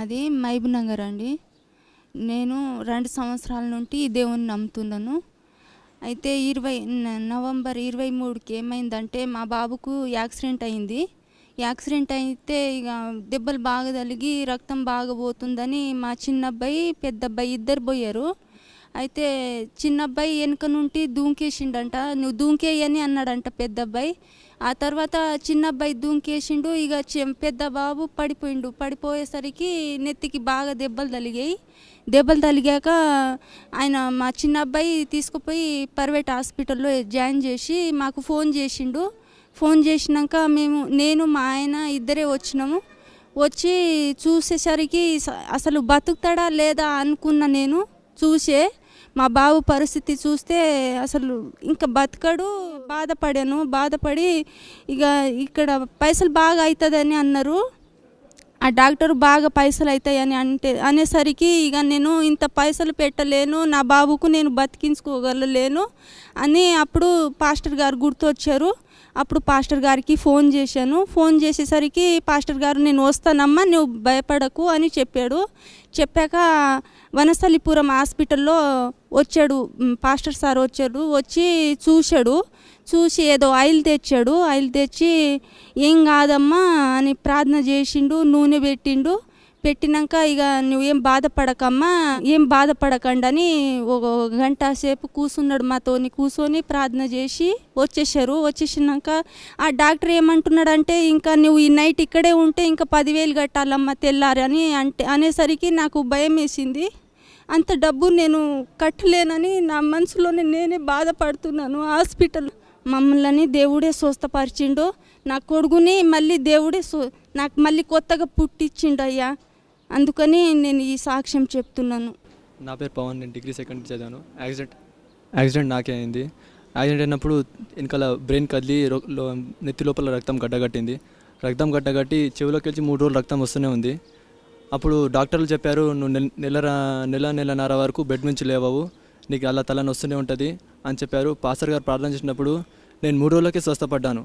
మాది మహబూబ్‌నగర్ అండి. నేను 2 సంవత్సరాల నుండి దేవుణ్ణి నమ్ముతున్నాను. అయితే నవంబర్ 23కి ఏమైందంటే మా బాబుకు యాక్సిడెంట్ అయింది. యాక్సిడెంట్ అయితే ఇక దెబ్బలు బాగా తగిలి రక్తం బాగా పోతుందని మా చిన్నబ్బాయి, పెద్దబ్బాయి ఇద్దరు పోయారు. అయితే చిన్నబ్బాయి వెనక నుండి దూకేసిండంట. నువ్వు దూకేయని అన్నాడంట పెద్దబ్బాయి. ఆ తర్వాత చిన్నబ్బాయి దూకేసిండు. ఇక పెద్ద బాబు పడిపోయిండు. పడిపోయేసరికి నెత్తికి బాగా దెబ్బలు తగిలాయి. దెబ్బలు తగిలాక మా చిన్నబ్బాయి తీసుకుపోయి ప్రైవేట్ హాస్పిటల్లో జాయిన్ చేసి మాకు ఫోన్ చేసిండు. ఫోన్ చేసినాక నేను మా ఆయన ఇద్దరే వచ్చినాము. వచ్చి చూసేసరికి అసలు బతుకుతాడా లేదా అనుకున్నా. నేను చూసే మా బాబు పరిస్థితి చూస్తే అసలు ఇంకా బతకడు. బాధపడి ఇక ఇక్కడ పైసలు బాగా అవుతుందని అన్నారు. ఆ డాక్టర్ బాగా పైసలు అవుతాయని అనేసరికి ఇక నేను ఇంత పైసలు పెట్టలేను, నా బాబుకు నేను బతికించుకోగలలేను అని అప్పుడు పాస్టర్ గారు గుర్తొచ్చారు. అప్పుడు పాస్టర్ గారికి ఫోన్ చేశాను. ఫోన్ చేసేసరికి పాస్టర్ గారు నేను వస్తానమ్మా, నువ్వు భయపడకు అని చెప్పాడు. చెప్పాక వనస్థలిపురం హాస్పిటల్లో వచ్చాడు పాస్టర్ సార్. వచ్చి చూశాడు. చూసి ఏదో ఆయిల్ తెచ్చాడు. ఆయిల్ తెచ్చి ఏం కాదమ్మా అని ప్రార్థన చేసిండు. నూనె పెట్టినాక ఇక నువ్వేం బాధపడకమ్మా, ఏం బాధపడకండి అని ఒక గంట సేపు కూర్చున్నాడు. మాతోని కూర్చొని ప్రార్థన చేసి వచ్చేసినాక ఆ డాక్టర్ ఏమంటున్నాడంటే ఇంకా నువ్వు ఈ నైట్ ఇక్కడే ఉంటే ఇంకా 10,000 కట్టాలమ్మా తెల్లారి అనేసరికి నాకు భయం వేసింది. అంత డబ్బు నేను కట్టలేనని నా మనసులోనే నేనే బాధపడుతున్నాను. హాస్పిటల్ మమ్మల్ని దేవుడే స్వస్థపరిచిండు. నా కొడుకుని మళ్ళీ దేవుడే నాకు మళ్ళీ కొత్తగా పుట్టించిండు అయ్యా. అందుకని నేను ఈ సాక్ష్యం చెప్తున్నాను. నా పేరు పవన్, నేను డిగ్రీ సెకండ్ చదివాను. యాక్సిడెంట్ నాకే అయింది. యాక్సిడెంట్ అయినప్పుడు వెనకాల బ్రెయిన్ కదిలి నెత్తి లోపల రక్తం గడ్డగట్టి చెవిలోకి వచ్చి 3 రోజులు రక్తం వస్తూనే ఉంది. అప్పుడు డాక్టర్లు చెప్పారు, నువ్వు నెలన్నర వరకు బెడ్ నుంచి లేవవు, నీకు అలా తలని వస్తూనే ఉంటుంది అని చెప్పారు. పాస్టర్ గారు ప్రార్థన చేసినప్పుడు నేను 3 రోజులకే స్వస్థపడ్డాను.